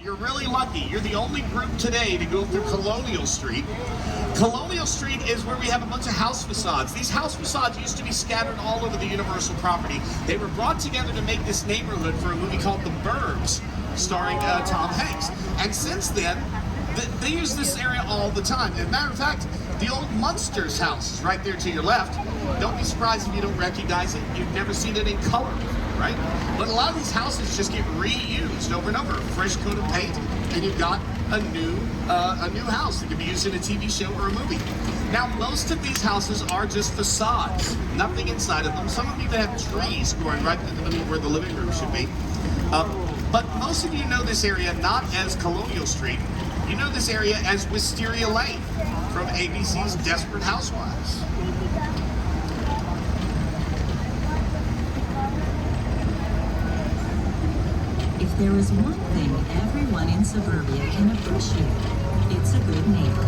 You're really lucky. You're the only group today to go through Colonial Street. Colonial Street is where we have a bunch of house facades. These house facades used to be scattered all over the Universal property. They were brought together to make this neighborhood for a movie called The Burbs, starring Tom Hanks. And since then, they use this area all the time. As a matter of fact, the old Munsters house is right there to your left. Don't be surprised if you don't recognize it. You've never seen it in color, right? But a lot of these houses just get reused over and over. Fresh coat of paint, and you've got a new house that can be used in a TV show or a movie. Now, most of these houses are just facades, nothing inside of them. Some of them even have trees growing right underneath where the living room should be. But most of you know this area not as Colonial Street. You know this area as Wisteria Lane from ABC's Desperate Housewives. If there is one thing everyone in suburbia can appreciate, it's a good neighbor.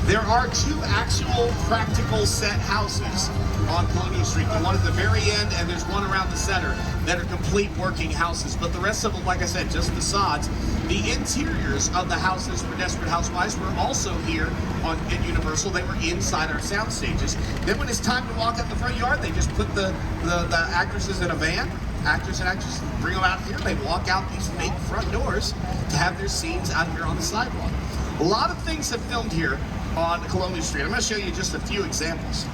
There are two actual practical set houses on Colonial Street. The one at the very end, and there's one around the center that are complete working houses. But the rest of them, like I said, just facades. The interiors of the houses for Desperate Housewives were also here at Universal. They were inside our sound stages. Then when it's time to walk out the front yard, they just put the actresses in a van. Actors and actresses bring them out here. They walk out these fake front doors to have their scenes out here on the sidewalk. A lot of things have filmed here on Colonial Street. I'm going to show you just a few examples.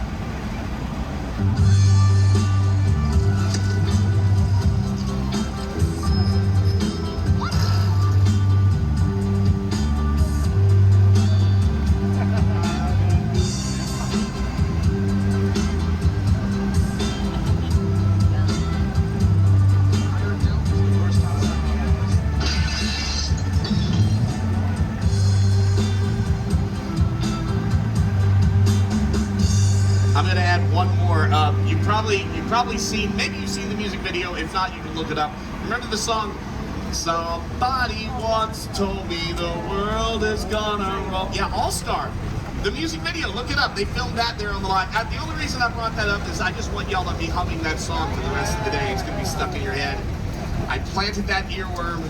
I'm going to add one more. You've probably seen, maybe you've seen the music video. If not, you can look it up. Remember the song, "Somebody once told me the world is gonna roll." Yeah, All Star. The music video, look it up. They filmed that there on the line. The only reason I brought that up is I just want y'all to be humming that song for the rest of the day. It's going to be stuck in your head. I planted that earworm